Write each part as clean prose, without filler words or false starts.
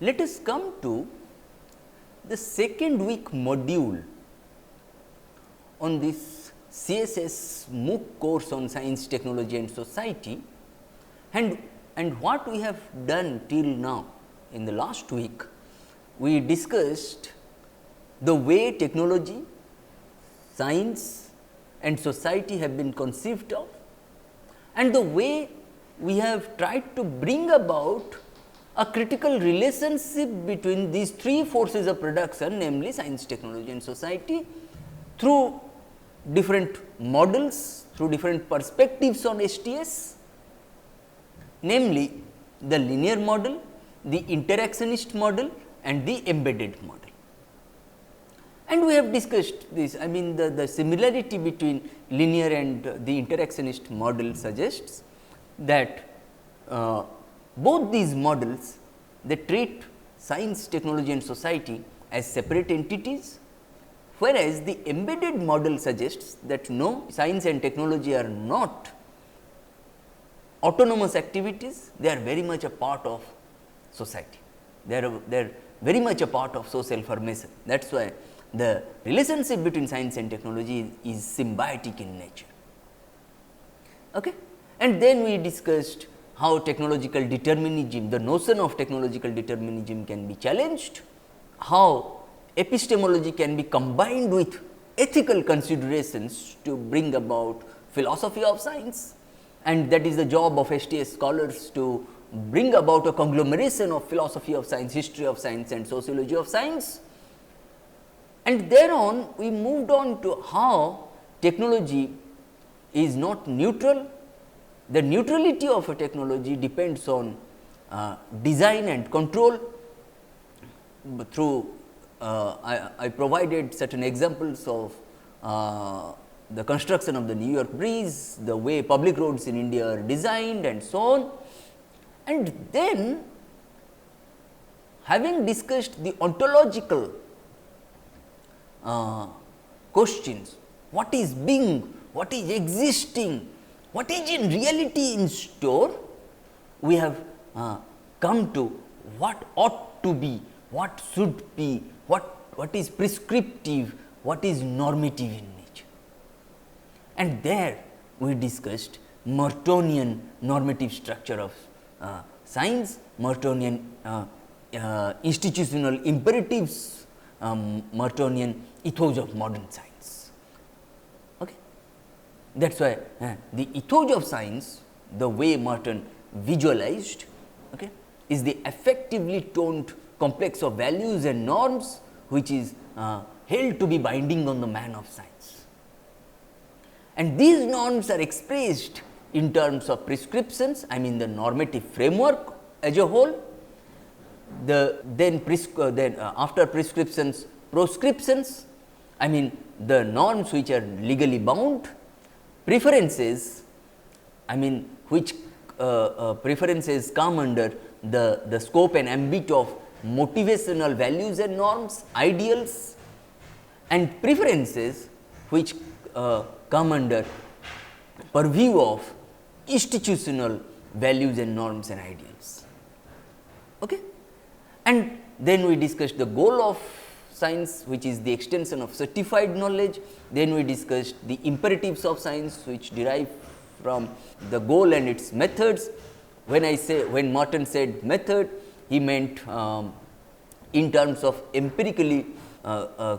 let us come to the second week module on this CSS MOOC course on science, technology and society, and what we have done till now. In the last week, we discussed the way technology, science and society have been conceived of, and the way we have tried to bring about a critical relationship between these three forces of production, namely science, technology and society, through different models, through different perspectives on STS, namely the linear model, the interactionist model and the embedded model. And we have discussed this. I mean, the similarity between linear and the interactionist model suggests that both these models, they treat science, technology and society as separate entities, whereas the embedded model suggests that no, science and technology are not autonomous activities, they are very much a part of society, they are very much a part of social formation. That is why the relationship between science and technology is symbiotic in nature. Okay? And then we discussed how technological determinism, the notion of technological determinism can be challenged, how epistemology can be combined with ethical considerations to bring about philosophy of science, and that is the job of STS scholars to bring about a conglomeration of philosophy of science, history of science and sociology of science. And thereon we moved on to how technology is not neutral. The neutrality of a technology depends on design and control. Through I provided certain examples of the construction of the New York Bridge, the way public roads in India are designed and so on. And then, having discussed the ontological questions, what is being, what is existing, what is in reality in store, we have come to what ought to be, what should be, what is prescriptive, what is normative in nature. And there we discussed Mertonian normative structure of science, Mertonian institutional imperatives, Mertonian ethos of modern science. Okay. That is why the ethos of science, the way Merton visualized, okay, is the effectively toned complex of values and norms, which is held to be binding on the man of science. And these norms are expressed in terms of prescriptions, I mean the normative framework as a whole, then after prescriptions, proscriptions, I mean the norms which are legally bound, preferences, I mean which preferences come under the scope and ambit of motivational values and norms, ideals, and preferences which come under purview of institutional values and norms and ideals. Okay? And then we discussed the goal of science, which is the extension of certified knowledge. Then we discussed the imperatives of science, which derive from the goal and its methods. When Merton said method, he meant in terms of empirically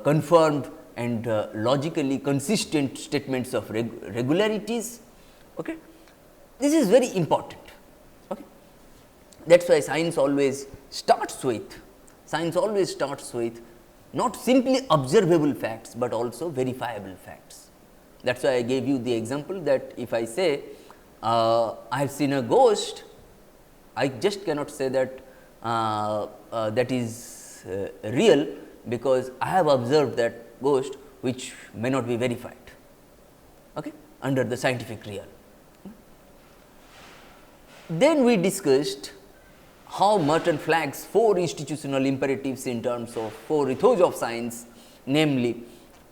confirmed and logically consistent statements of regularities. Okay? This is very important. Okay? That is why science always starts with not simply observable facts, but also verifiable facts. That is why I gave you the example that if I say I have seen a ghost, I just cannot say that that is real, because I have observed that ghost, which may not be verified, okay, under the scientific realm. Then we discussed how Merton flags 4 institutional imperatives in terms of 4 ethos of science, namely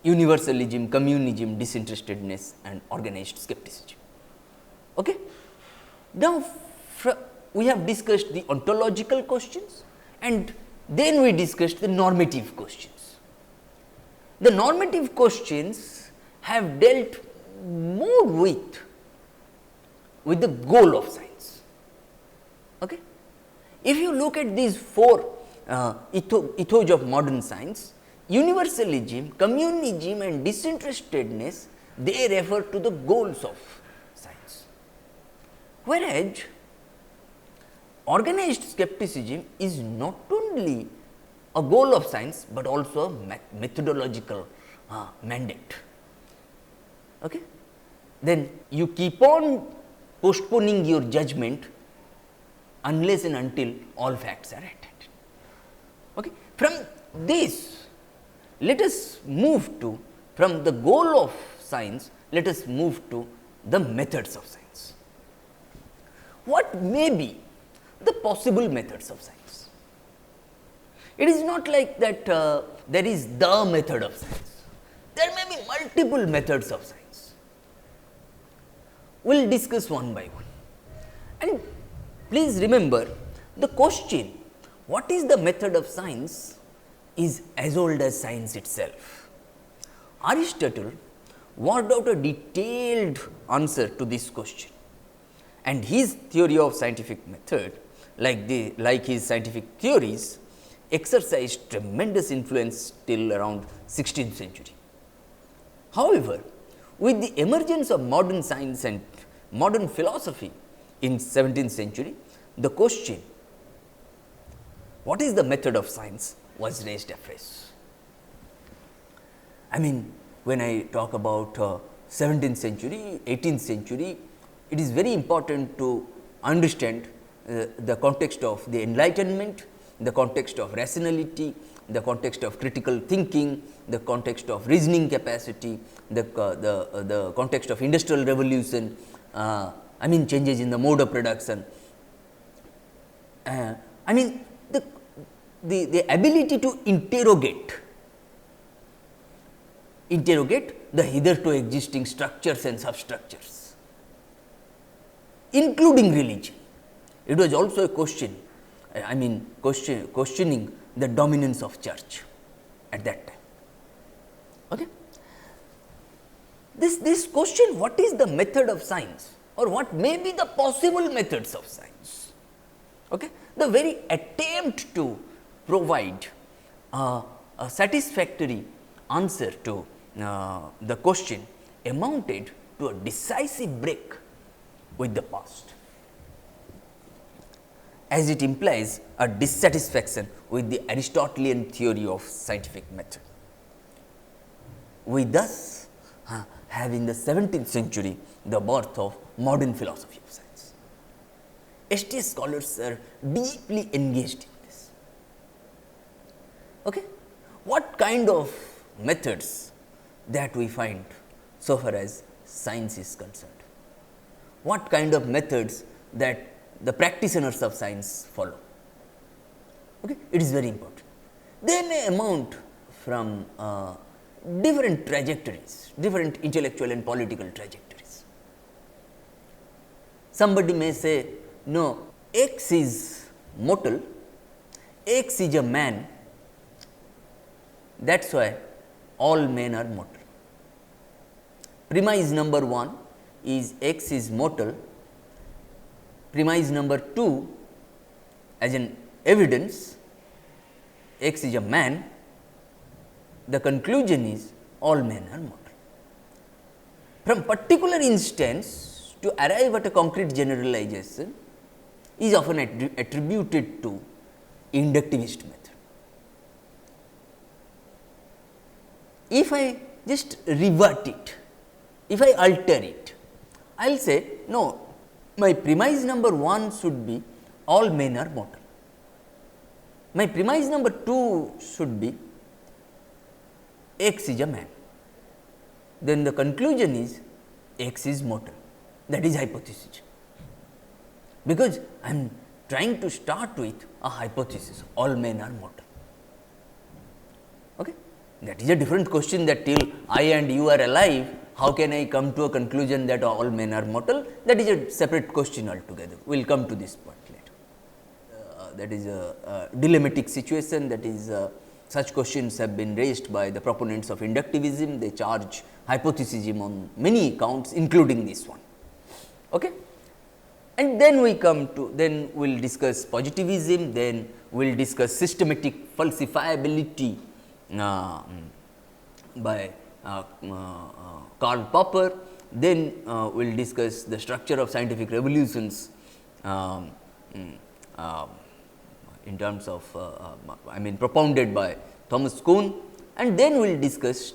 universalism, communism, disinterestedness and organized skepticism. Okay? Now, we have discussed the ontological questions, and then we discussed the normative questions. The normative questions have dealt more with the goal of science. Okay? If you look at these four ethos of modern science, universalism, communism and disinterestedness, they refer to the goals of science. Whereas, organized skepticism is not only a goal of science, but also a methodological mandate. Okay? Then you keep on postponing your judgment unless and until all facts are attended. Okay? From this, let us move to, from the goal of science, let us move to the methods of science. What may be the possible methods of science? It is not like that there is the method of science. There may be multiple methods of science. We will discuss one by one. And please remember, the question, what is the method of science, is as old as science itself. Aristotle worked out a detailed answer to this question, and his theory of scientific method, like his scientific theories, exercised tremendous influence till around 16th century. However, with the emergence of modern science and modern philosophy in 17th century, the question, what is the method of science, was raised afresh. I mean, when I talk about 17th century, 18th century, it is very important to understand the context of the Enlightenment, the context of rationality, the context of critical thinking, the context of reasoning capacity, the context of industrial revolution, I mean changes in the mode of production. I mean the ability to interrogate the hitherto existing structures and substructures, including religion. It was also a question, I mean questioning the dominance of church at that time. Okay? This question, what is the method of science, or what may be the possible methods of science? Okay? The very attempt to provide a satisfactory answer to the question amounted to a decisive break with the past, as it implies a dissatisfaction with the Aristotelian theory of scientific method. We thus have in the 17th century the birth of modern philosophy of science. ST scholars are deeply engaged in this. Okay? What kind of methods that we find so far as science is concerned? What kind of methods that the practitioners of science follow? Okay? It is very important. They may amount from different trajectories, different intellectual and political trajectories. Somebody may say, no, X is mortal, X is a man, that is why all men are mortal. Premise number 1 is X is mortal. Premise number 2, as an evidence, X is a man, the conclusion is all men are mortal. From particular instance to arrive at a concrete generalization is often attributed to inductivist method. If I just revert it, if I alter it, I will say, no, my premise number 1 should be all men are mortal. My premise number 2 should be X is a man. Then the conclusion is X is mortal. That is hypothesis. Because I am trying to start with a hypothesis, all men are mortal. Okay? That is a different question, that till I and you are alive, how can I come to a conclusion that all men are mortal? That is a separate question altogether. We will come to this point later. a dilemmatic situation, that is such questions have been raised by the proponents of inductivism. They charge hypothesism on many counts, including this one. Okay. And then we come to, then we will discuss positivism, then we will discuss systematic falsifiability by Karl Popper, then we will discuss the structure of scientific revolutions in terms of propounded by Thomas Kuhn, and then we will discuss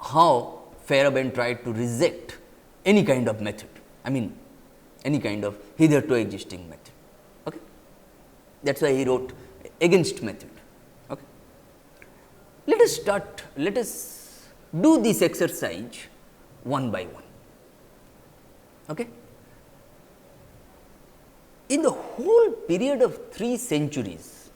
how Feyerabend tried to reject any kind of method, any kind of hitherto existing method. Okay. That is why he wrote against method. Okay. Let us do this exercise one by one. Okay. In the whole period of 3 centuries,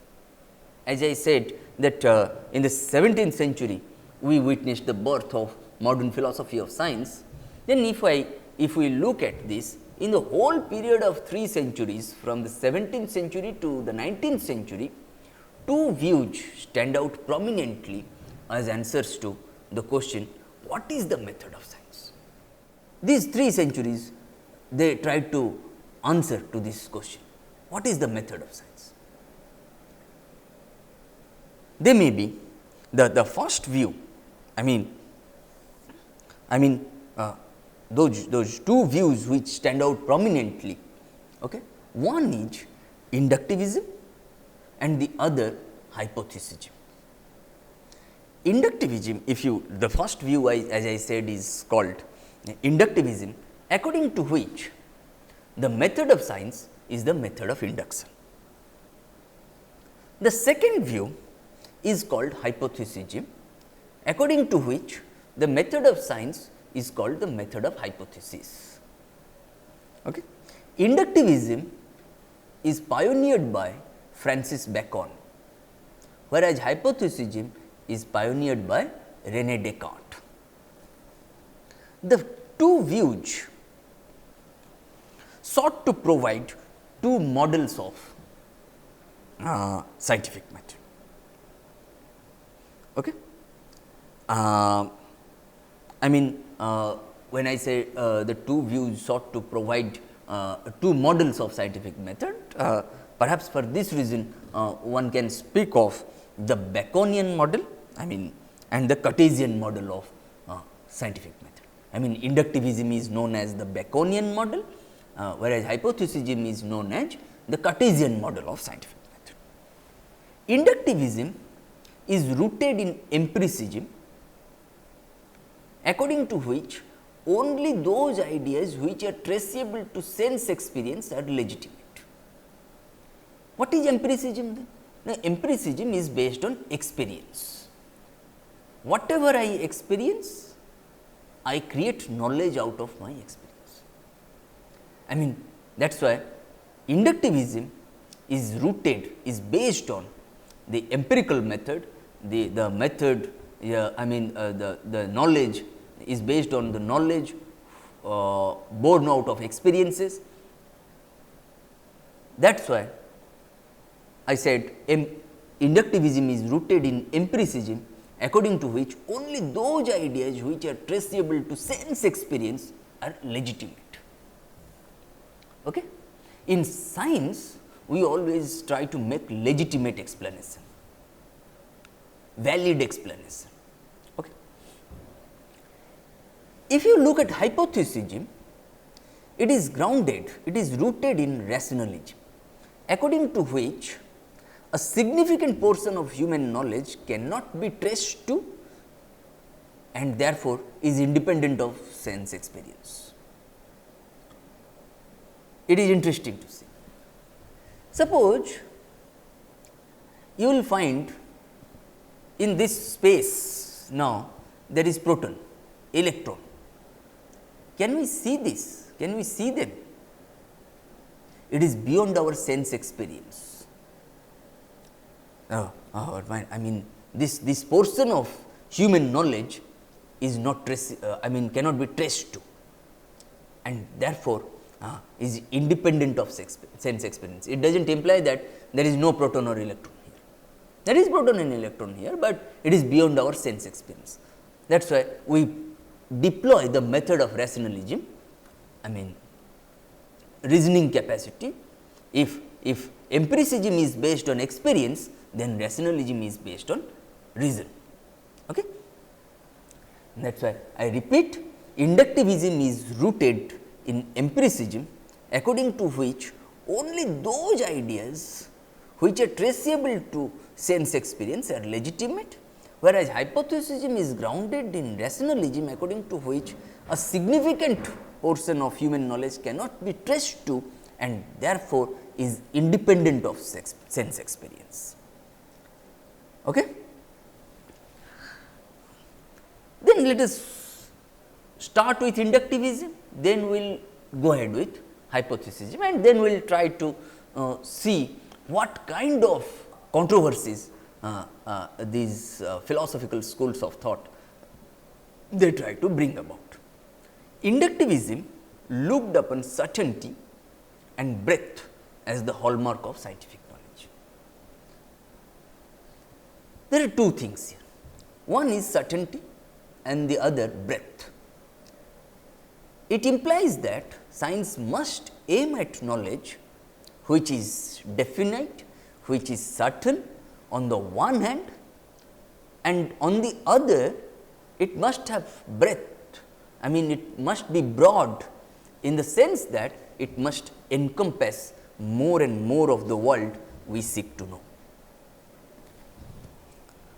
as I said that in the 17th century we witnessed the birth of modern philosophy of science, then if we look at this, in the whole period of 3 centuries from the 17th century to the 19th century, 2 views stand out prominently as answers to the question, what is the method of science? These 3 centuries they tried to answer to this question, what is the method of science? They may be the first view, those 2 views which stand out prominently. Okay. One is inductivism and the other hypothesism. Inductivism, the first view as I said is called inductivism, according to which the method of science is the method of induction. The second view is called hypothesism, according to which the method of science is called the method of hypothesis. Okay. Inductivism is pioneered by Francis Bacon, whereas hypothesism is pioneered by René Descartes. The 2 views sought to provide 2 models of scientific method. Okay. When I say the 2 views sought to provide 2 models of scientific method, perhaps for this reason one can speak of the Baconian model and the Cartesian model of scientific method. Inductivism is known as the Baconian model, whereas hypothesism is known as the Cartesian model of scientific method. Inductivism is rooted in empiricism, according to which only those ideas which are traceable to sense experience are legitimate. What is empiricism then? Now, empiricism is based on experience. Whatever I experience, I create knowledge out of my experience. That is why inductivism is rooted, is based on the empirical method, the method, the knowledge is based on the knowledge born out of experiences. That is why I said inductivism is rooted in empiricism, according to which only those ideas which are traceable to sense experience are legitimate. Okay? In science, we always try to make legitimate explanation, valid explanation. Okay? If you look at hypothesism, it is grounded, it is rooted in rationalism, according to which a significant portion of human knowledge cannot be traced to and therefore is independent of sense experience. It is interesting to see. Suppose you will find in this space now there is proton, electron. Can we see this? Can we see them? It is beyond our sense experience. This portion of human knowledge is not cannot be traced to, and therefore is independent of sense experience. It does not imply that there is no proton or electron here. There is proton and electron here, but it is beyond our sense experience. That is why we deploy the method of rationalism, I mean reasoning capacity. If empiricism is based on experience, then rationalism is based on reason. Okay? That is why I repeat, inductivism is rooted in empiricism, according to which only those ideas which are traceable to sense experience are legitimate, whereas hypothesism is grounded in rationalism, according to which a significant portion of human knowledge cannot be traced to and therefore is independent of sense experience. Okay? Then let us start with inductivism, then we will go ahead with hypothesism, and then we will try to see what kind of controversies these philosophical schools of thought they try to bring about. Inductivism looked upon certainty and breadth as the hallmark of scientific knowledge. There are two things here. One is certainty and the other breadth. It implies that science must aim at knowledge which is definite, which is certain on the one hand, and on the other it must have breadth. I mean, it must be broad in the sense that it must encompass more and more of the world we seek to know.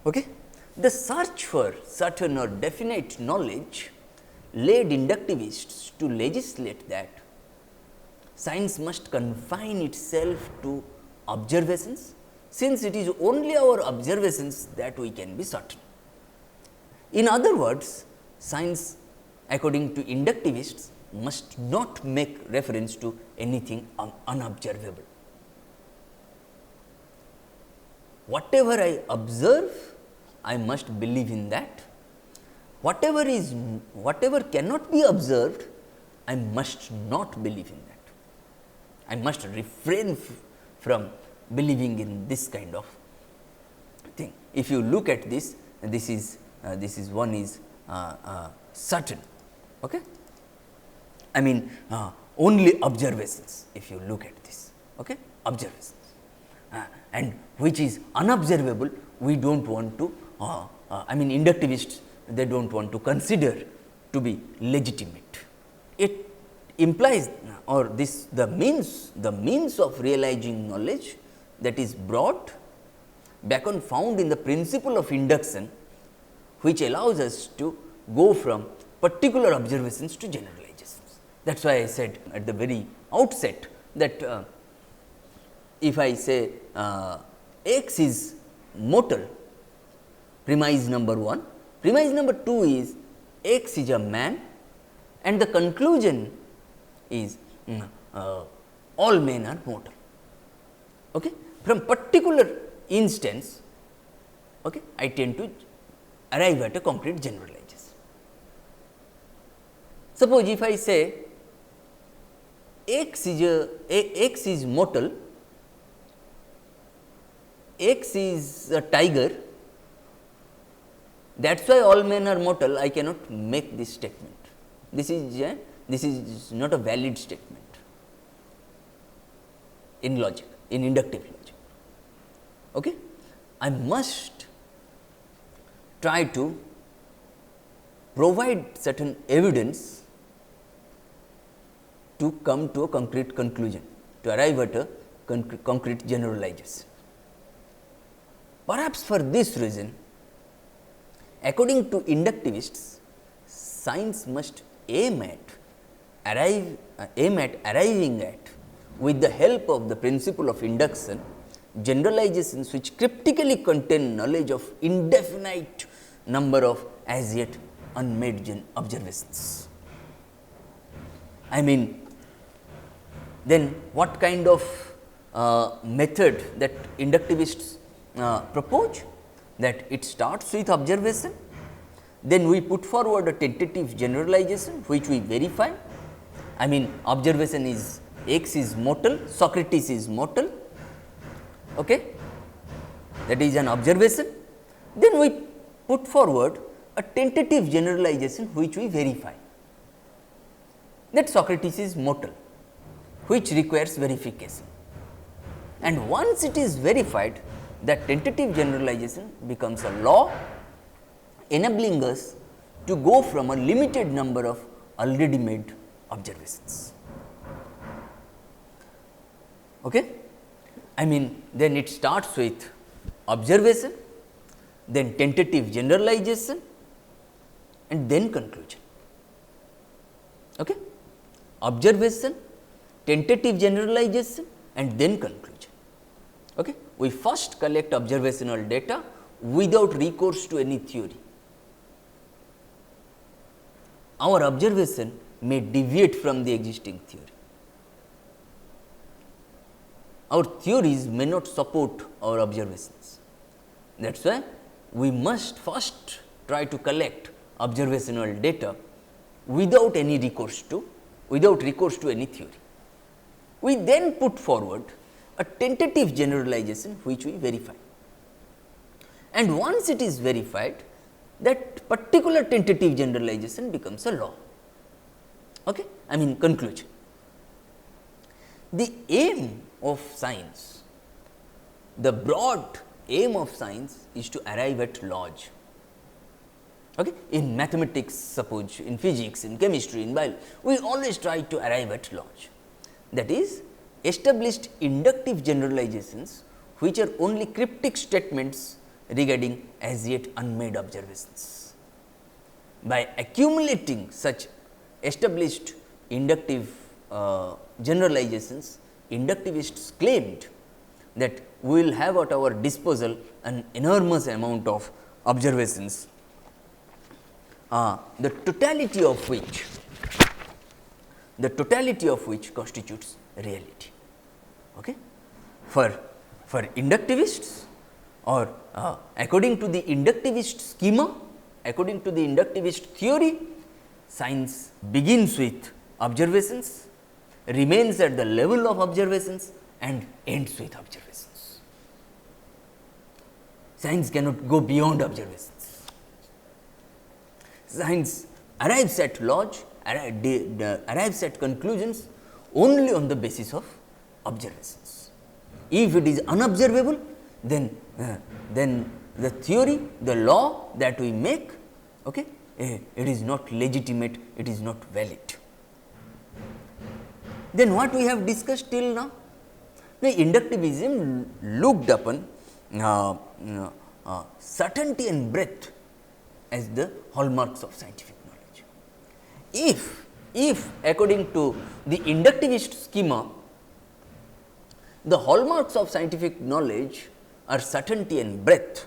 Okay? The search for certain or definite knowledge led inductivists to legislate that science must confine itself to observations, since it is only our observations that we can be certain. In other words, science, according to inductivists, must not make reference to anything unobservable. Whatever I observe, I must believe in that. Whatever cannot be observed, I must not believe in that. I must refrain from believing in this kind of thing. If you look at this, this is one is certain. Okay? I mean only observations. If you look at this, okay, observations, and which is unobservable, we do not want to. I mean, inductivists, they do not want to consider to be legitimate. It implies, or this the means of realizing knowledge that is broad. Bacon found in the principle of induction, which allows us to go from particular observations to generalizations. That is why I said at the very outset that if I say x is mortal, premise number 1, premise number 2 is x is a man, and the conclusion is all men are mortal. Okay? From particular instance, okay, I tend to arrive at a concrete generalization. Suppose if I say x is mortal, x is a tiger, that is why all men are mortal, I cannot make this statement. This is not a valid statement in logic, in inductive logic. Okay? I must try to provide certain evidence to come to a concrete conclusion, to arrive at a concrete generalization. Perhaps for this reason, according to inductivists, science must aim at arriving at, with the help of the principle of induction, generalizations which cryptically contain knowledge of indefinite number of as yet unmade observations. I mean, then what kind of method that inductivists propose? That it starts with observation, then we put forward a tentative generalization which we verify, I mean observation is X is mortal, Socrates is mortal, okay? That is an observation. Then we put forward a tentative generalization which we verify, that Socrates is mortal, which requires verification. And once it is verified, that tentative generalization becomes a law, enabling us to go from a limited number of already made observations. Okay? I mean, then it starts with observation, then tentative generalization, and then conclusion. Okay? Observation, tentative generalization, and then conclusion. Okay? We first collect observational data without recourse to any theory. Our observation may deviate from the existing theory. Our theories may not support our observations. That is why we must first try to collect observational data without recourse to any theory. We then put forward a tentative generalization which we verify. And once it is verified, that particular tentative generalization becomes a law. Okay? I mean conclusion. The aim of science, the broad aim of science is to arrive at laws. Okay? In mathematics, suppose, in physics, in chemistry, in biology, we always try to arrive at laws. That is, established inductive generalizations which are only cryptic statements regarding as yet unmade observations. By accumulating such established inductive generalizations, inductivists claimed that we will have at our disposal an enormous amount of observations, the totality of which constitutes reality. Okay? For inductivists, or according to the inductivist schema, according to the inductivist theory, science begins with observations, remains at the level of observations, and ends with observations. Science cannot go beyond observations. Science arrives at laws, arrives at conclusions only on the basis of observations. If it is unobservable, then the theory, the law that we make, okay, it is not legitimate, it is not valid. Then what we have discussed till now? The inductivism looked upon certainty and breadth as the hallmarks of scientific knowledge. If according to the inductivist schema, the hallmarks of scientific knowledge are certainty and breadth,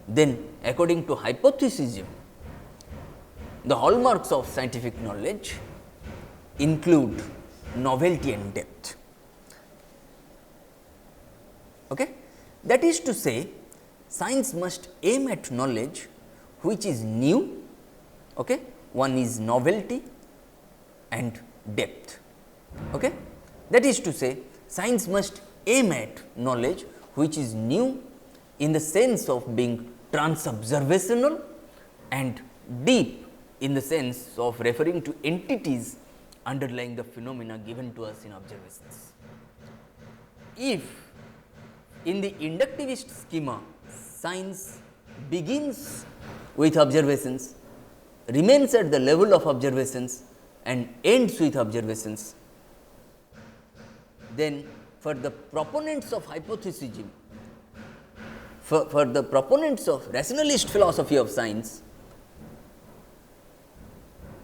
then according to hypothesism, the hallmarks of scientific knowledge include novelty and depth. Okay? That is to say, science must aim at knowledge which is new. Okay? One is novelty and depth. Okay? That is to say, science must aim at knowledge which is new in the sense of being trans-observational and deep in the sense of referring to entities underlying the phenomena given to us in observations. If in the inductivist schema, science begins with observations, remains at the level of observations, and ends with observations, then for the proponents of hypothesism, for the proponents of rationalist philosophy of science,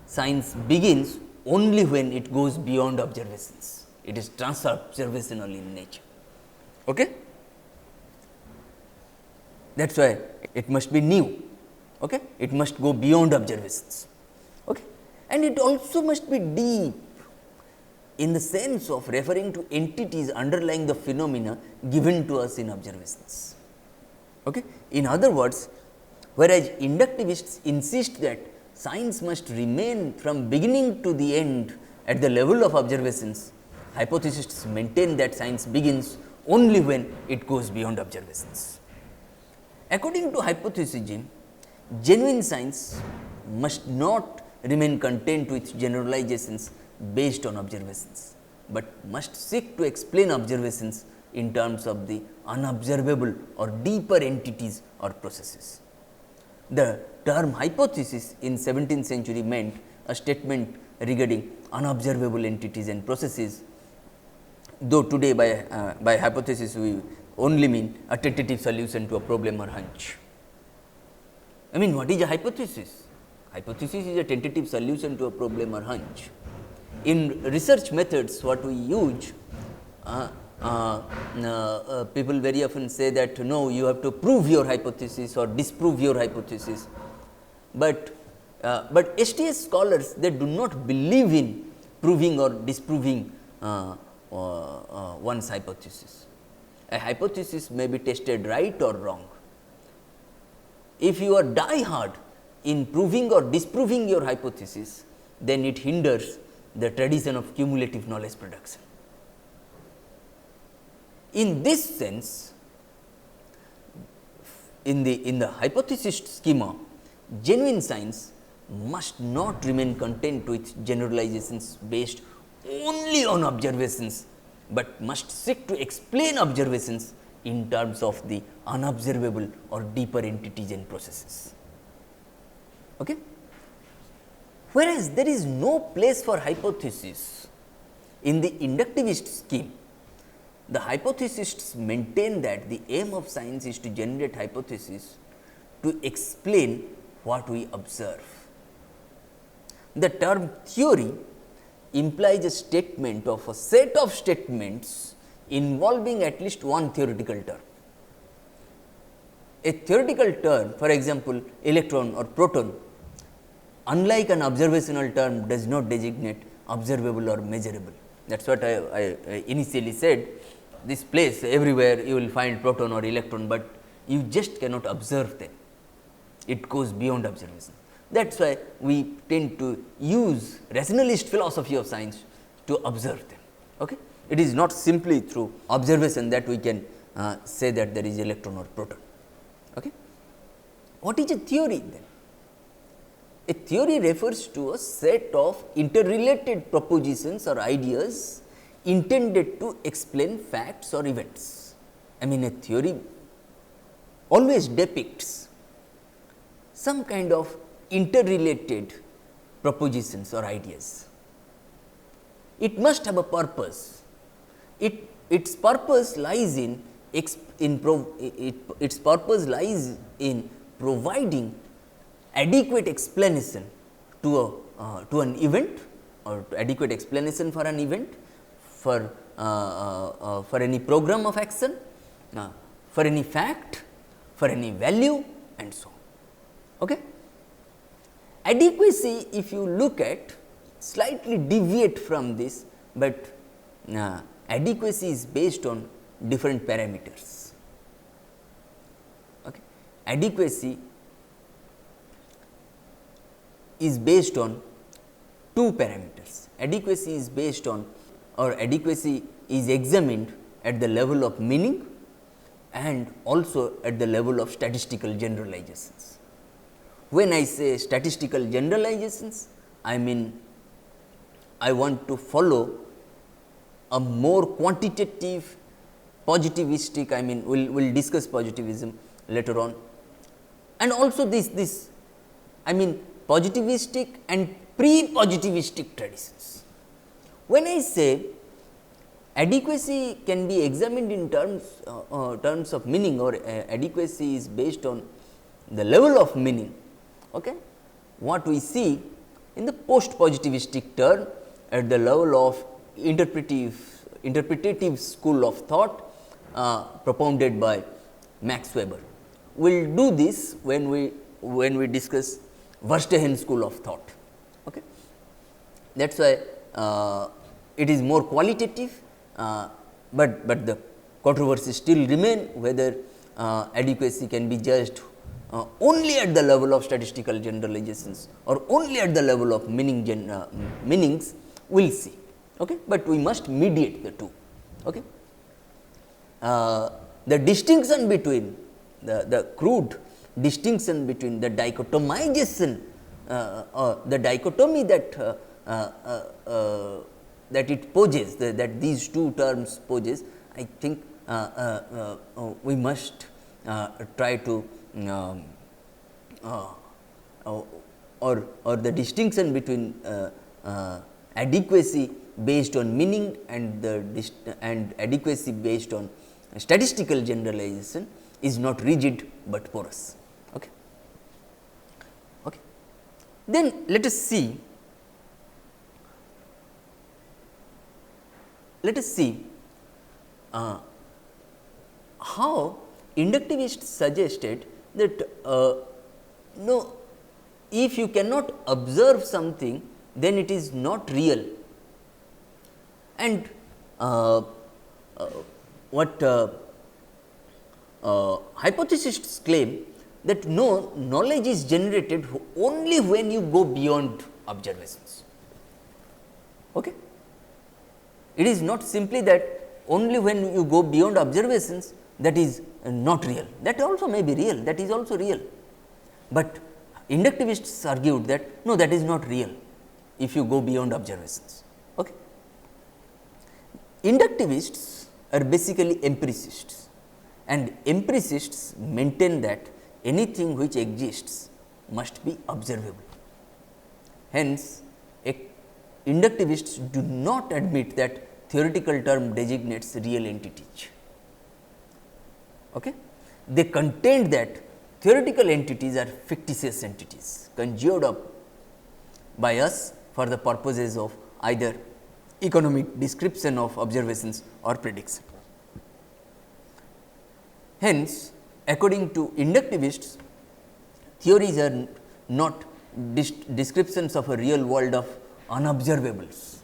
science begins only when it goes beyond observations. It is trans-observational in nature. Okay? That is why it must be new. Okay? It must go beyond observations. Okay? And it also must be deep in the sense of referring to entities underlying the phenomena given to us in observations. Okay? In other words, whereas inductivists insist that science must remain from beginning to the end at the level of observations, hypothesists maintain that science begins only when it goes beyond observations. According to hypothesism, genuine science must not remain content with generalizations based on observations, but must seek to explain observations in terms of the unobservable or deeper entities or processes. The term hypothesis in 17th century meant a statement regarding unobservable entities and processes, though today by hypothesis we only mean a tentative solution to a problem or hunch. I mean, what is a hypothesis? Hypothesis is a tentative solution to a problem or hunch. In research methods, what we use, people very often say that no, you have to prove your hypothesis or disprove your hypothesis, but STS scholars, they do not believe in proving or disproving one's hypothesis. A hypothesis may be tested right or wrong. If you are die hard in proving or disproving your hypothesis, then it hinders the tradition of cumulative knowledge production. In this sense, in the hypothesist schema, genuine science must not remain content with generalizations based only on observations, but must seek to explain observations in terms of the unobservable or deeper entities and processes. Okay? Whereas, there is no place for hypothesis in the inductivist scheme. The hypothesists maintain that the aim of science is to generate hypotheses to explain what we observe. The term theory implies a statement of a set of statements involving at least one theoretical term. A theoretical term, for example, electron or proton, unlike an observational term, does not designate observable or measurable. That is what I initially said. This place, everywhere you will find proton or electron, but you just cannot observe them. It goes beyond observation. That is why we tend to use rationalist philosophy of science to observe them. Okay? It is not simply through observation that we can say that there is electron or proton. Okay? What is a theory then? A theory refers to a set of interrelated propositions or ideas intended to explain facts or events. I mean, a theory always depicts some kind of interrelated propositions or ideas. It must have a purpose. Its purpose lies in providing adequate explanation to an event, or adequate explanation for an event, for any program of action, for any fact, for any value, and so on. Okay? Adequacy, if you look at, slightly deviate from this, but adequacy is based on different parameters. Okay? Adequacy is based on two parameters. Adequacy is based on, or adequacy is examined at the level of meaning and also at the level of statistical generalizations. When I say statistical generalizations, I mean I want to follow a more quantitative, positivistic, I mean we will discuss positivism later on, and also this I mean positivistic and pre-positivistic traditions. When I say adequacy can be examined in terms of meaning, or adequacy is based on the level of meaning, okay, what we see in the post-positivistic term at the level of interpretative school of thought propounded by Max Weber. We will do this when we discuss Verstehen school of thought. Okay. That is why it is more qualitative, but the controversy still remain whether adequacy can be judged only at the level of statistical generalizations or only at the level of meanings, we will see, okay? But we must mediate the two. Okay? The distinction between the crude distinction between the dichotomization, the dichotomy that that it poses, that these two terms poses, I think we must try to or the distinction between adequacy based on meaning and and adequacy based on statistical generalization is not rigid, but porous. Okay. Okay. Then let us see how inductivists suggested that no, if you cannot observe something, then it is not real. And what hypothesists claim that no, knowledge is generated only when you go beyond observations. Okay? It is not simply that only when you go beyond observations, that is not real. That also may be real, that is also real. But inductivists argued that no, that is not real if you go beyond observations. Okay. Inductivists are basically empiricists, and empiricists maintain that anything which exists must be observable. Hence, inductivists do not admit that theoretical term designates real entities. Okay? They contend that theoretical entities are fictitious entities conjured up by us for the purposes of either economic description of observations or prediction. Hence, according to inductivists, theories are not descriptions of a real world of unobservables.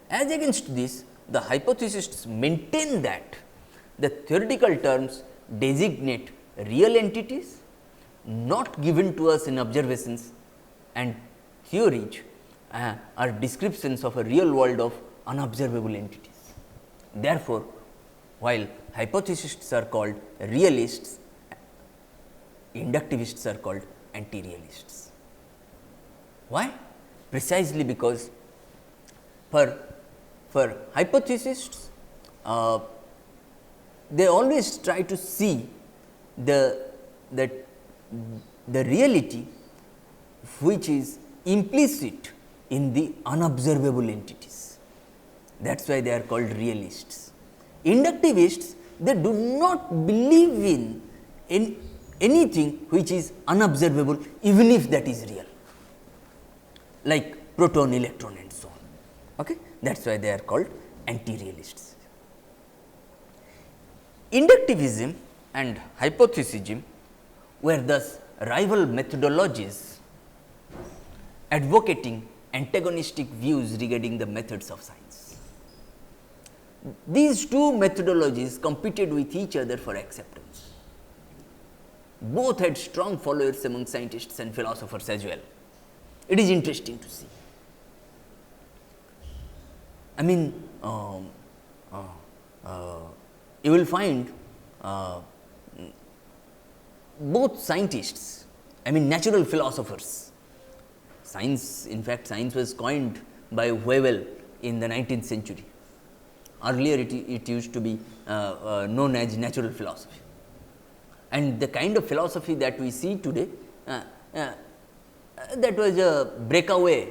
As against this, the hypothesists maintain that the theoretical terms designate real entities not given to us in observations, and theories are descriptions of a real world of unobservable entities. Therefore, while hypothesists are called realists, inductivists are called anti-realists. Why? Precisely because for hypothesists, they always try to see the reality which is implicit in the unobservable entities. That is why they are called realists. Inductivists, they do not believe in anything which is unobservable, even if that is real, like proton, electron and so on. Okay? That is why they are called anti-realists. Inductivism and hypothesism were thus rival methodologies advocating antagonistic views regarding the methods of science. These two methodologies competed with each other for acceptance. Both had strong followers among scientists and philosophers as well. It is interesting to see. I mean, you will find both scientists, I mean natural philosophers. Science, in fact, science was coined by Whewell in the 19th century. Earlier, it used to be known as natural philosophy. And the kind of philosophy that we see today, that was a breakaway,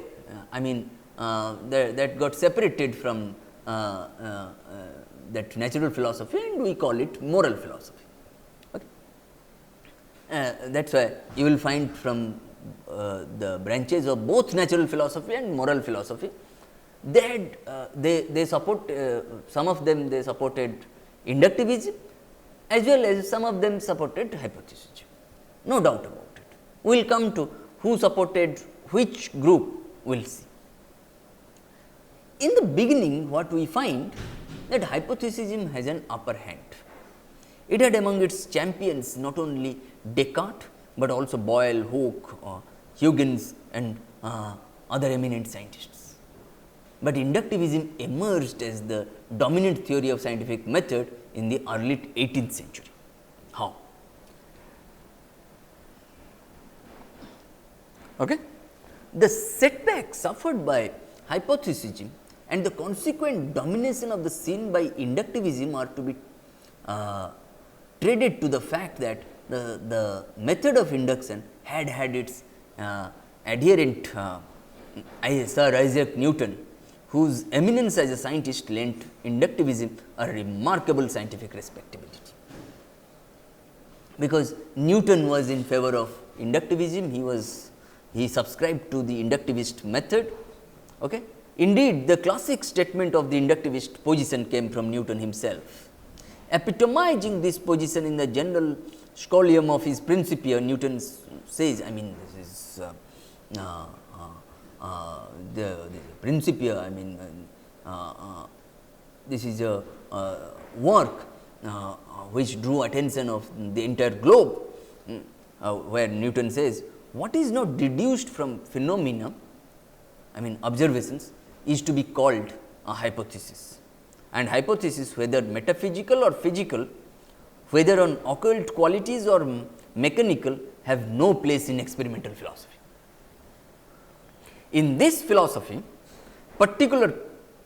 I mean, that got separated from that natural philosophy, and we call it moral philosophy. Okay. That is why you will find from the branches of both natural philosophy and moral philosophy, they support some of them, they supported inductivism, as well as some of them supported hypothesism. No doubt about it. We will come to who supported which group, we will see. In the beginning, what we find that hypothesism has an upper hand. It had among its champions not only Descartes, but also Boyle, Hooke, Huygens and other eminent scientists. but inductivism emerged as the dominant theory of scientific method in the early 18th century. How? Okay. The setback suffered by hypothesism and the consequent domination of the scene by inductivism are to be traded to the fact that the method of induction had its adherent Sir Isaac Newton, whose eminence as a scientist lent inductivism a remarkable scientific respectability. Because Newton was in favor of inductivism, he subscribed to the inductivist method. Okay. Indeed, the classic statement of the inductivist position came from Newton himself. Epitomizing this position in the general scholium of his Principia, Newton says, I mean, this is the Principia, I mean, this is a work which drew attention of the entire globe, where Newton says, what is not deduced from phenomena, I mean observations, is to be called a hypothesis. And hypothesis, whether metaphysical or physical, whether on occult qualities or mechanical, have no place in experimental philosophy. In this philosophy, particular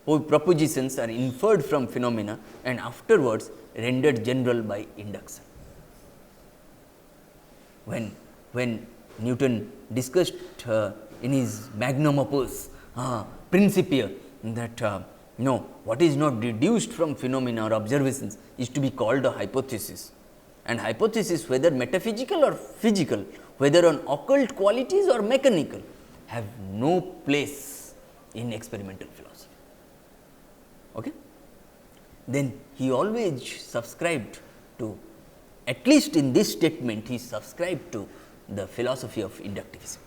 propositions are inferred from phenomena and afterwards rendered general by induction. When Newton discussed in his magnum opus Principia that what is not deduced from phenomena or observations is to be called a hypothesis, and hypothesis, whether metaphysical or physical, whether on occult qualities or mechanical, have no place in experimental philosophy. Okay? Then he always subscribed to, at least in this statement, he subscribed to the philosophy of inductivism,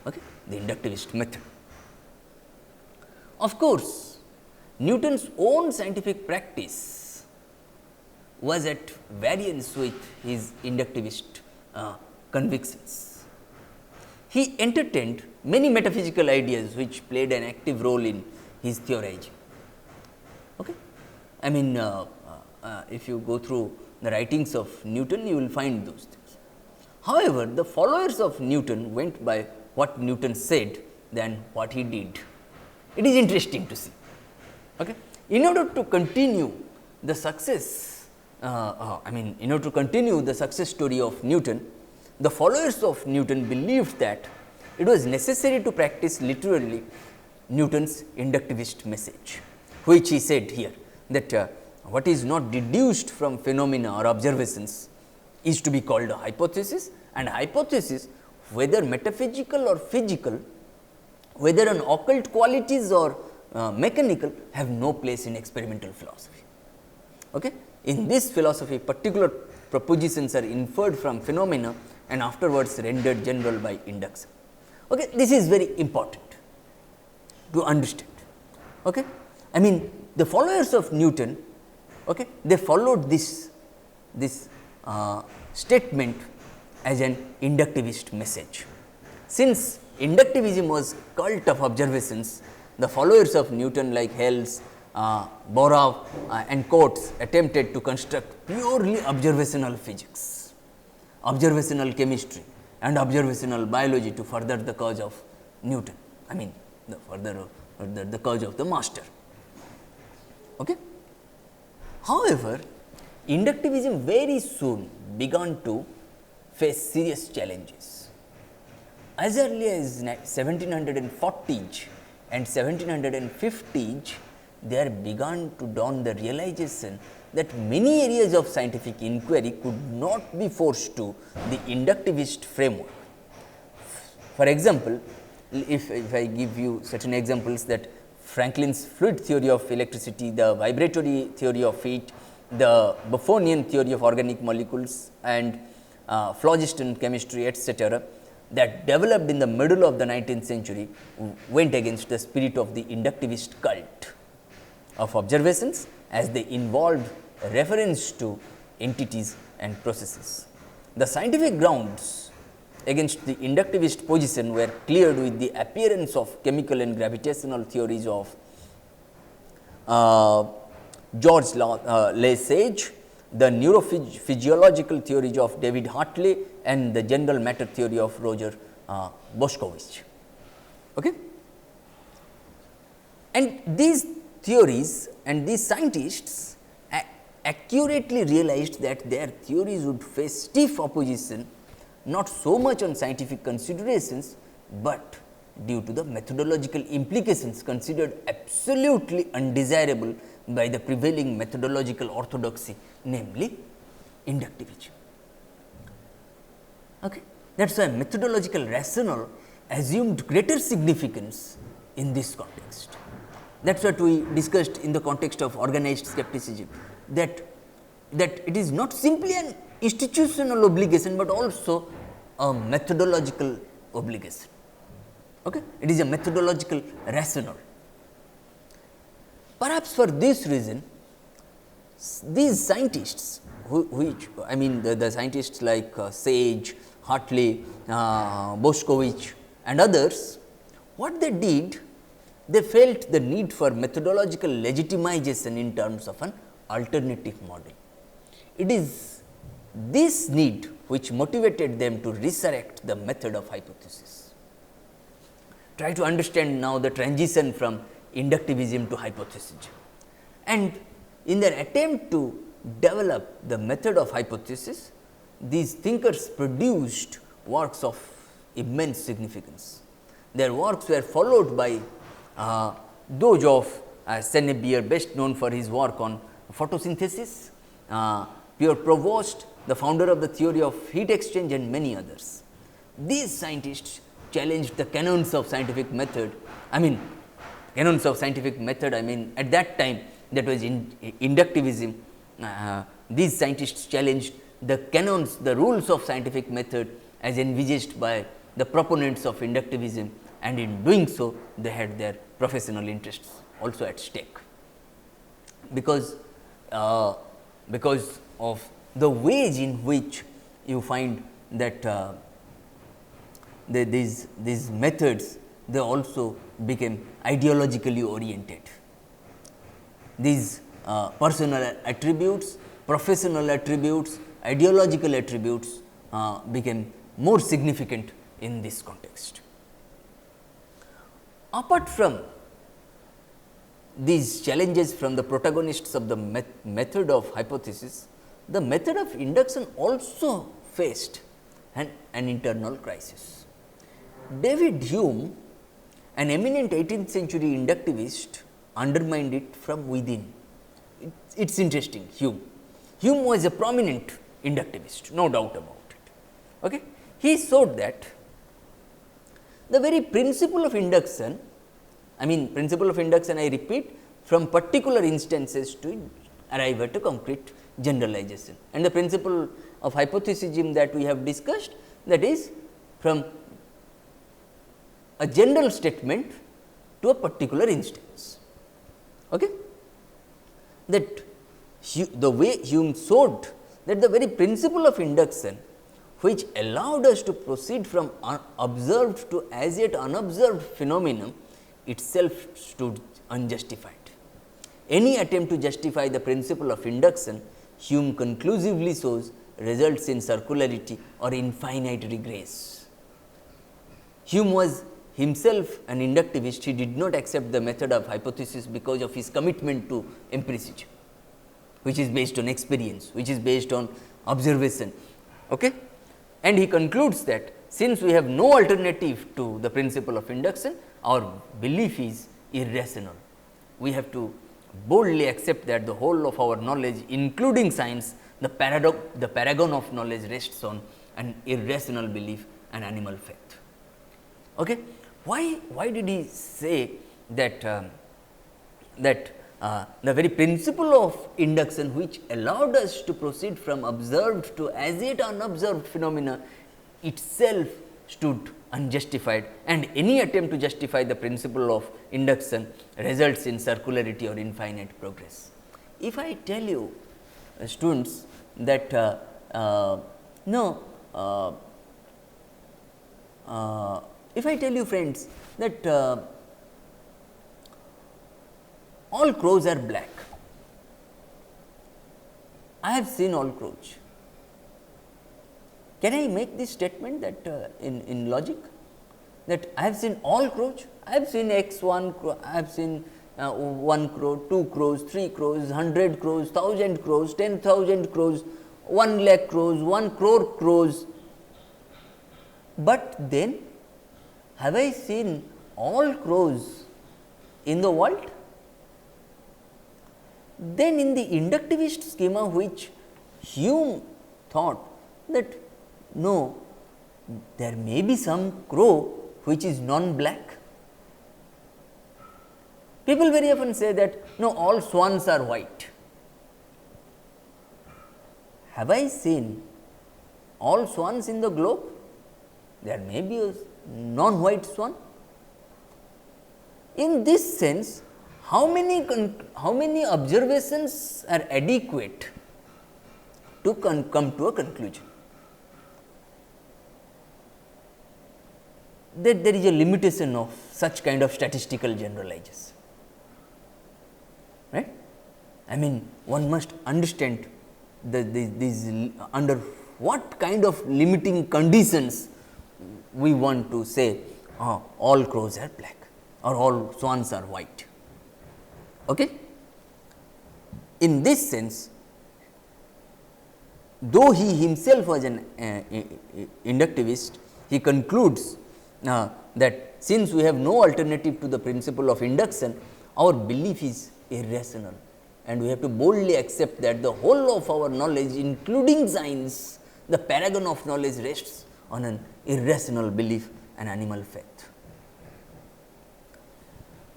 okay? The inductivist method. Of course, Newton's own scientific practice was at variance with his inductivist convictions. He entertained many metaphysical ideas which played an active role in his theorizing. Okay? I mean, if you go through the writings of Newton, you will find those things. However, the followers of Newton went by what Newton said than what he did. It is interesting to see. Okay? In order to continue the success, in order to continue the success story of Newton, the followers of Newton believed that it was necessary to practice literally Newton's inductivist message, which he said here, that what is not deduced from phenomena or observations is to be called a hypothesis, and hypothesis, whether metaphysical or physical, whether on occult qualities or mechanical, have no place in experimental philosophy. Okay? In this philosophy, particular propositions are inferred from phenomena and afterwards rendered general by induction. Okay? This is very important to understand. Okay? I mean, the followers of Newton, okay, they followed this statement as an inductivist message. Since inductivism was cult of observations, the followers of Newton like Hales, Borov and Coates attempted to construct purely observational physics, observational chemistry and observational biology to further the cause of Newton, I mean the cause of the master. Okay? However, inductivism very soon began to face serious challenges. As early as 1740s and 1750s, there began to dawn the realization that many areas of scientific inquiry could not be forced to the inductivist framework. For example, if I give you certain examples, that Franklin's fluid theory of electricity, the vibratory theory of heat, the Buffonian theory of organic molecules and phlogiston chemistry, etc., that developed in the middle of the 19th century went against the spirit of the inductivist cult of observations, as they involved reference to entities and processes. The scientific grounds against the inductivist position were cleared with the appearance of chemical and gravitational theories of George Lesage, the neurophysiological theories of David Hartley, and the general matter theory of Roger Boskowitz. Okay? And these theories and these scientists accurately realized that their theories would face stiff opposition, not so much on scientific considerations, but due to the methodological implications considered absolutely undesirable by the prevailing methodological orthodoxy, namely inductivism. Okay. That is why methodological rationale assumed greater significance in this context. That is what we discussed in the context of organized skepticism, that it is not simply an institutional obligation, but also a methodological obligation. Okay? It is a methodological rationale. Perhaps for this reason, these scientists, the scientists like Sage, Hartley, Boskowitz and others, what they did, they felt the need for methodological legitimization in terms of an alternative model. It is this need which motivated them to resurrect the method of hypothesis. Try to understand now the transition from inductivism to hypothesism. And in their attempt to develop the method of hypothesis, these thinkers produced works of immense significance. Their works were followed by those of Senebier, best known for his work on photosynthesis, Pierre Provost, the founder of the theory of heat exchange, and many others. These scientists challenged the canons of scientific method. At that time, that was in inductivism. These scientists challenged the canons, the rules of scientific method as envisaged by the proponents of inductivism, and in doing so, they had their professional interests also at stake. Because of the ways in which you find that these methods, they also became ideologically oriented. These personal attributes, professional attributes, ideological attributes became more significant in this context. Apart from these challenges from the protagonists of the method of hypothesis, the method of induction also faced an internal crisis. David Hume, an eminent 18th century inductivist, undermined it from within. It is interesting, Hume. Hume was a prominent inductivist, no doubt about it. Okay? He showed that the very principle of induction, I repeat, from particular instances to arrive at a concrete generalization. And the principle of hypothesism that we have discussed, that is from a general statement to a particular instance. Okay? That the way Hume showed that the very principle of induction, which allowed us to proceed from observed to as yet unobserved phenomenon, itself stood unjustified. Any attempt to justify the principle of induction, Hume conclusively shows, results in circularity or infinite regress. Hume was himself an inductivist. He did not accept the method of hypothesis because of his commitment to empiricism, which is based on experience, which is based on observation. Okay? And he concludes that since we have no alternative to the principle of induction, our belief is irrational. We have to boldly accept that the whole of our knowledge, including science, the paragon of knowledge rests on an irrational belief and animal faith. Okay? Why did he say that the very principle of induction, which allowed us to proceed from observed to as yet unobserved phenomena, itself stood unjustified, and any attempt to justify the principle of induction results in circularity or infinite progress. If I tell you students that if I tell you friends that all crows are black. I have seen all crows. Can I make this statement that in logic, that I have seen all crows? I have seen x 1 crow, I have seen 1 crow, 2 crows, 3 crows, 100 crows, 1000 crows, 10,000 crows, 1 lakh crows, 1 crore crows. But then have I seen all crows in the world? Then in the inductivist schema, which Hume thought that no, there may be some crow which is non-black. People very often say that no, all swans are white. Have I seen all swans in the globe? There may be a non-white swan. In this sense, how many observations are adequate to come to a conclusion? That there is a limitation of such kind of statistical generalization, right. I mean, one must understand these under what kind of limiting conditions we want to say all crows are black or all swans are white. Okay. In this sense, though he himself was an inductivist, he concludes that since we have no alternative to the principle of induction, our belief is irrational, and we have to boldly accept that the whole of our knowledge, including science, the paragon of knowledge, rests on an irrational belief and animal faith.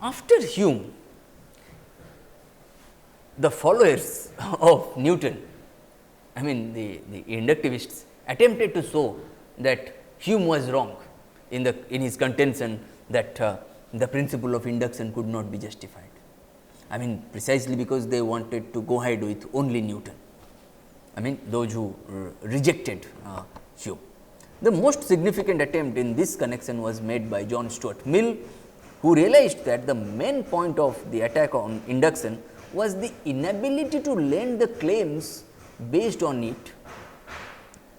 After Hume, the followers of Newton, I mean the inductivists, attempted to show that Hume was wrong in his contention that the principle of induction could not be justified. I mean, precisely because they wanted to go ahead with only Newton. I mean, those who rejected Hume. The most significant attempt in this connection was made by John Stuart Mill, who realized that the main point of the attack on induction was the inability to lend the claims based on it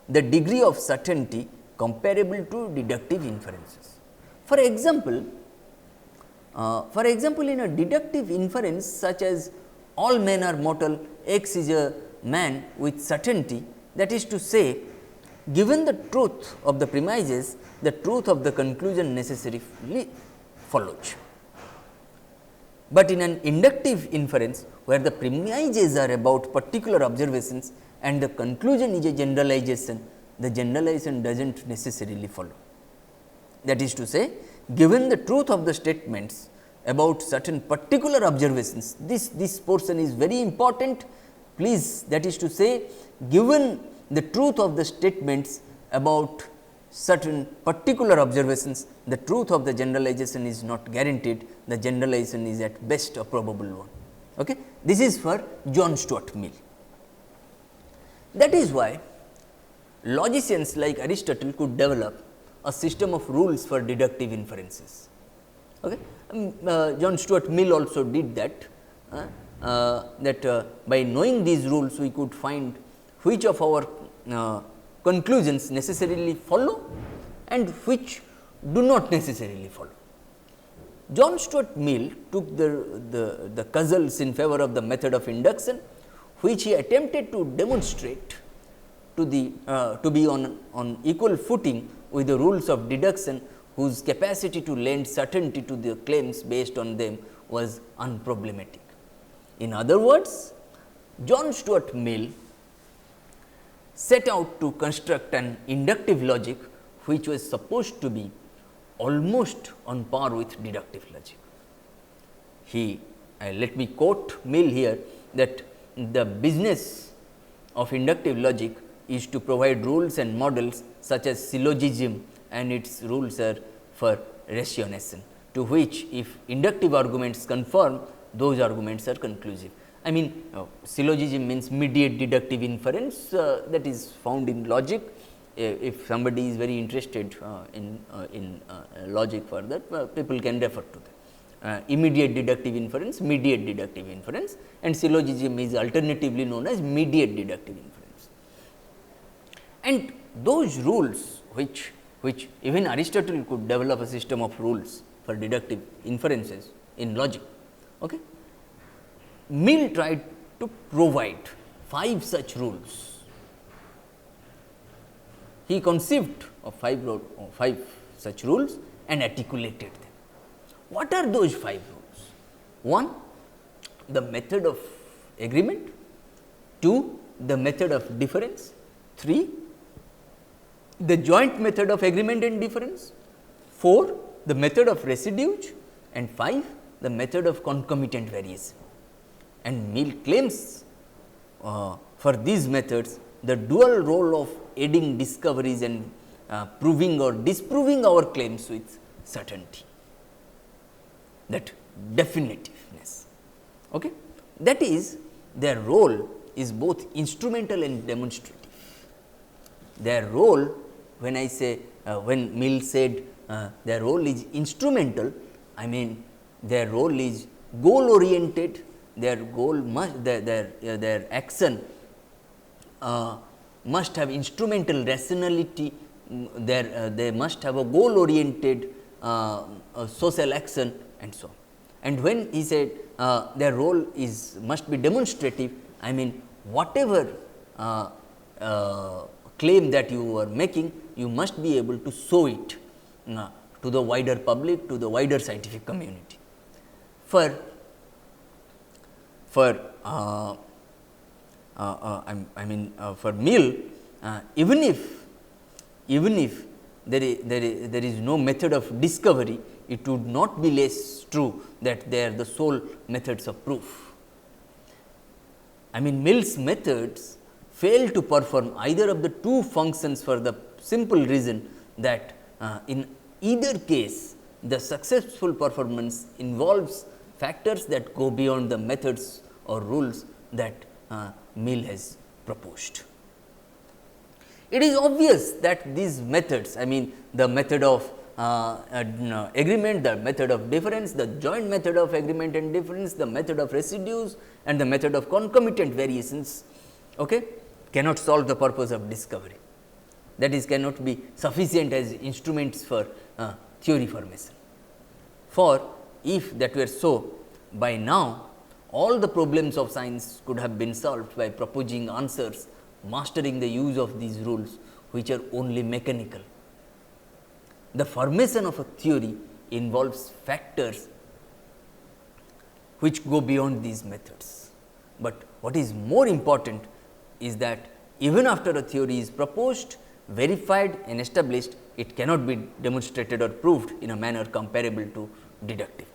the degree of certainty comparable to deductive inferences. For example, in a deductive inference such as all men are mortal, X is a man with certainty, that is to say, given the truth of the premises, the truth of the conclusion necessarily follows. But in an inductive inference, where the premises are about particular observations and the conclusion is a generalization, the generalization does not necessarily follow. That is to say, given the truth of the statements about certain particular observations, this portion is very important. Please, that is to say, given the truth of the statements about certain particular observations, the truth of the generalization is not guaranteed, the generalization is at best a probable one. Okay? This is for John Stuart Mill. That is why logicians like Aristotle could develop a system of rules for deductive inferences. Okay? John Stuart Mill also did that, by knowing these rules we could find which of our conclusions necessarily follow and which do not necessarily follow. John Stuart Mill took the cudgels in favor of the method of induction, which he attempted to demonstrate to be on equal footing with the rules of deduction, whose capacity to lend certainty to the claims based on them was unproblematic. In other words, John Stuart Mill set out to construct an inductive logic which was supposed to be almost on par with deductive logic. Let me quote Mill here, that the business of inductive logic is to provide rules and models such as syllogism, and its rules are for ratiocination, to which if inductive arguments conform, those arguments are conclusive. I mean, syllogism means mediate deductive inference, that is found in logic. If somebody is very interested in logic further, people can refer to immediate deductive inference, mediate deductive inference, and syllogism is alternatively known as mediate deductive inference. And those rules which even Aristotle could develop a system of rules for deductive inferences in logic. Okay. Mill tried to provide 5 such rules. He conceived of 5 such rules and articulated them. What are those 5 rules? 1, the method of agreement. 2, the method of difference. 3, the joint method of agreement and difference. 4, the method of residues, and 5, the method of concomitant variation. And Mill claims for these methods the dual role of aiding discoveries and proving or disproving our claims with certainty, that definitiveness. Okay? That is, their role is both instrumental and demonstrative. Their role, when I say when Mill said their role is instrumental, I mean their role is goal oriented, their goal must their action must have instrumental rationality, they must have a goal oriented social action and so on. And when he said their role is must be demonstrative, I mean whatever claim that you are making, you must be able to show it to the wider public, to the wider scientific community. For Mill, even if there is no method of discovery, it would not be less true that they are the sole methods of proof. I mean Mill's methods fail to perform either of the 2 functions for the simple reason that in either case the successful performance involves factors that go beyond the methods or rules that Mill has proposed. It is obvious that these methods, I mean the method of agreement, the method of difference, the joint method of agreement and difference, the method of residues and the method of concomitant variations, okay, cannot solve the purpose of discovery. That is, cannot be sufficient as instruments for theory formation. For if that were so, by now all the problems of science could have been solved by proposing answers, mastering the use of these rules, which are only mechanical. The formation of a theory involves factors which go beyond these methods. But what is more important is that even after a theory is proposed, verified and established, it cannot be demonstrated or proved in a manner comparable to deductive.